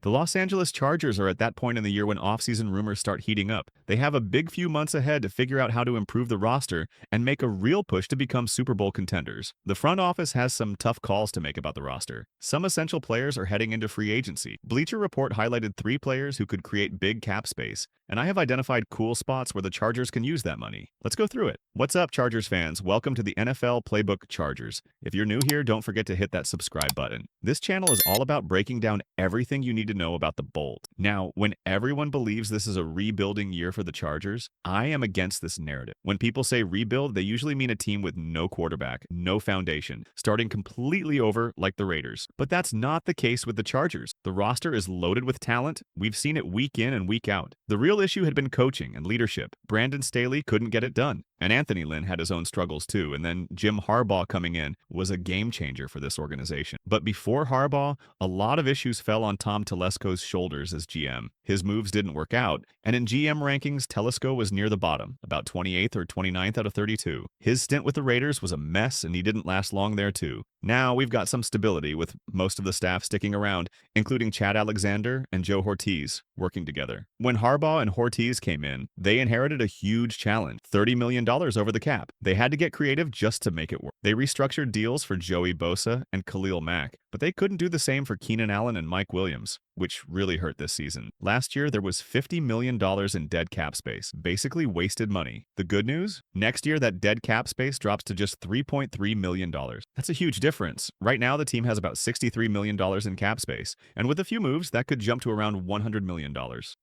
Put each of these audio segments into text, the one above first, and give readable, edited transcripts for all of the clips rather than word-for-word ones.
The Los Angeles Chargers are at that point in the year when offseason rumors start heating up. They have a big few months ahead to figure out how to improve the roster and make a real push to become Super Bowl contenders. The front office has some tough calls to make about the roster. Some essential players are heading into free agency. Bleacher Report highlighted 3 players who could create big cap space, and I have identified cool spots where the Chargers can use that money. Let's go through it. What's up, Chargers fans? Welcome to the NFL Playbook Chargers. If you're new here, don't forget to hit that subscribe button. This channel is all about breaking down everything you need to know about the Bold. Now, when everyone believes this is a rebuilding year for the Chargers, I am against this narrative. When people say rebuild, they usually mean a team with no quarterback, no foundation, starting completely over like the Raiders. But that's not the case with the Chargers. The roster is loaded with talent. We've seen it week in and week out. The real issue had been coaching and leadership. Brandon Staley couldn't get it done. And Anthony Lynn had his own struggles too, and then Jim Harbaugh coming in was a game changer for this organization. But before Harbaugh, a lot of issues fell on Tom Telesco's shoulders as GM. His moves didn't work out, and in GM rankings, Telesco was near the bottom, about 28th or 29th out of 32. His stint with the Raiders was a mess, and he didn't last long there too. Now we've got some stability with most of the staff sticking around, including Chad Alexander and Joe Ortiz working together. When Harbaugh and Ortiz came in, they inherited a huge challenge, $30 million over the cap. They had to get creative just to make it work. They restructured deals for Joey Bosa and Khalil Mack, but they couldn't do the same for Keenan Allen and Mike Williams, which really hurt this season. Last year, there was $50 million in dead cap space, basically wasted money. The good news? Next year, that dead cap space drops to just $3.3 million. That's a huge difference. Right now, the team has about $63 million in cap space, and with a few moves, that could jump to around $100 million.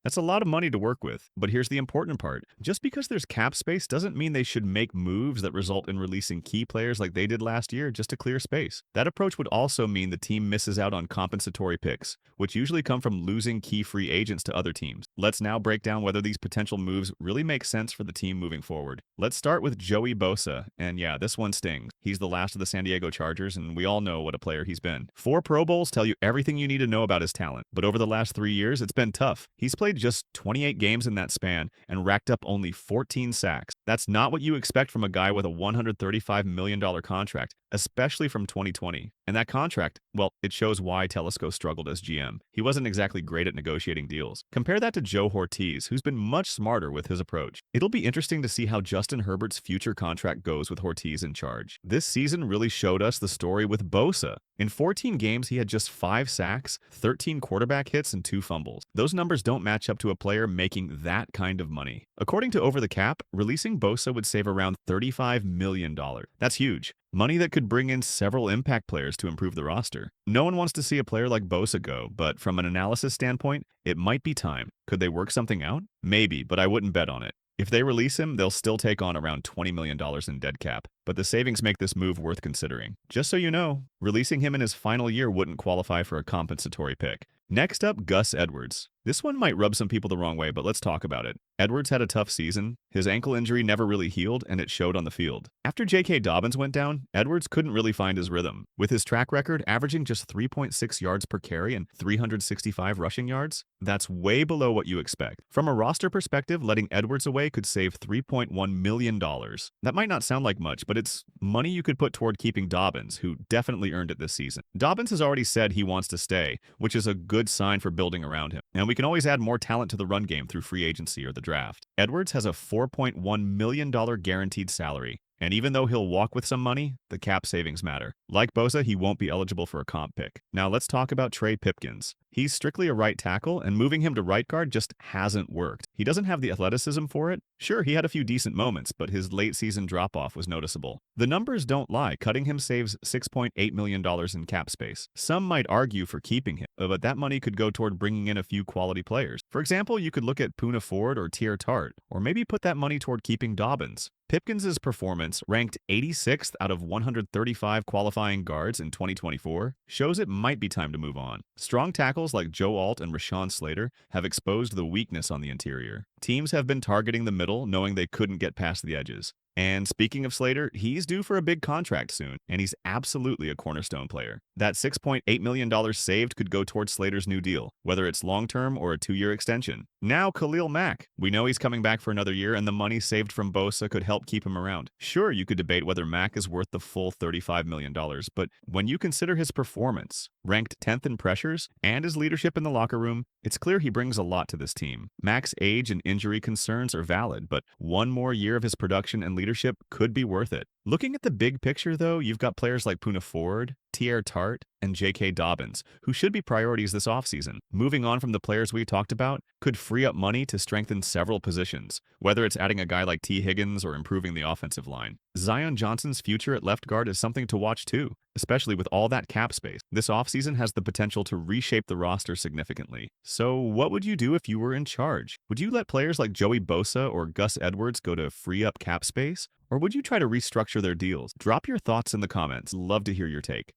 That's a lot of money to work with, but here's the important part. Just because there's cap space doesn't mean they should make moves that result in releasing key players like they did last year just to clear space. That approach would also mean the team misses out on compensatory picks, which usually come from losing key free agents to other teams. Let's now break down whether these potential moves really make sense for the team moving forward. Let's start with Joey Bosa, and yeah, this one stings. He's the last of the San Diego Chargers, and we all know what a player he's been. 4 Pro Bowls tell you everything you need to know about his talent, but over the last 3 years, it's been tough. He's played just 28 games in that span and racked up only 14 sacks. That's not what you expect from a guy with a $135 million contract, especially from 2020. And that contract, well, it shows why Telesco struggled as GM. He wasn't exactly great at negotiating deals. Compare that to Joe Ortiz, who's been much smarter with his approach. It'll be interesting to see how Justin Herbert's future contract goes with Ortiz in charge. This season really showed us the story with Bosa. In 14 games, he had just 5 sacks, 13 quarterback hits, and 2 fumbles. Those numbers don't match up to a player making that kind of money. According to Over the Cap, releasing Bosa would save around $35 million. That's huge. Money that could bring in several impact players to improve the roster. No one wants to see a player like Bosa go, but from an analysis standpoint, it might be time. Could they work something out? Maybe, but I wouldn't bet on it. If they release him, they'll still take on around $20 million in dead cap, but the savings make this move worth considering. Just so you know, releasing him in his final year wouldn't qualify for a compensatory pick. Next up, Gus Edwards. This one might rub some people the wrong way, but let's talk about it. Edwards had a tough season. His ankle injury never really healed, and it showed on the field. After J.K. Dobbins went down, Edwards couldn't really find his rhythm. With his track record averaging just 3.6 yards per carry and 365 rushing yards, that's way below what you expect. From a roster perspective, letting Edwards away could save $3.1 million. That might not sound like much, but it's money you could put toward keeping Dobbins, who definitely earned it this season. Dobbins has already said he wants to stay, which is a good sign for building around him. And we can always add more talent to the run game through free agency or the draft. Edwards has a $4.1 million guaranteed salary. And even though he'll walk with some money, the cap savings matter. Like Bosa, he won't be eligible for a comp pick. Now let's talk about Trey Pipkins. He's strictly a right tackle, and moving him to right guard just hasn't worked. He doesn't have the athleticism for it. Sure, he had a few decent moments, but his late season drop-off was noticeable. The numbers don't lie. Cutting him saves $6.8 million in cap space. Some might argue for keeping him, but that money could go toward bringing in a few quality players. For example, you could look at Poona Ford or Tier Tart, or maybe put that money toward keeping Dobbins. Pipkins' performance, ranked 86th out of 135 qualifying guards in 2024, shows it might be time to move on. Strong tackles like Joe Alt and Rashawn Slater have exposed the weakness on the interior. Teams have been targeting the middle, knowing they couldn't get past the edges. And speaking of Slater, he's due for a big contract soon, and he's absolutely a cornerstone player. That $6.8 million saved could go towards Slater's new deal, whether it's long-term or a 2-year extension. Now, Khalil Mack. We know he's coming back for another year, and the money saved from Bosa could help keep him around. Sure, you could debate whether Mack is worth the full $35 million, but when you consider his performance, ranked 10th in pressures, and his leadership in the locker room, it's clear he brings a lot to this team. Mack's age and injury concerns are valid, but one more year of his production and leadership could be worth it. Looking at the big picture, though, you've got players like Poona Ford, Tier Tart, and J.K. Dobbins, who should be priorities this offseason. Moving on from the players we talked about could free up money to strengthen several positions, whether it's adding a guy like T. Higgins or improving the offensive line. Zion Johnson's future at left guard is something to watch too, especially with all that cap space. This offseason has the potential to reshape the roster significantly. So what would you do if you were in charge? Would you let players like Joey Bosa or Gus Edwards go to free up cap space? Or would you try to restructure their deals? Drop your thoughts in the comments. Love to hear your take.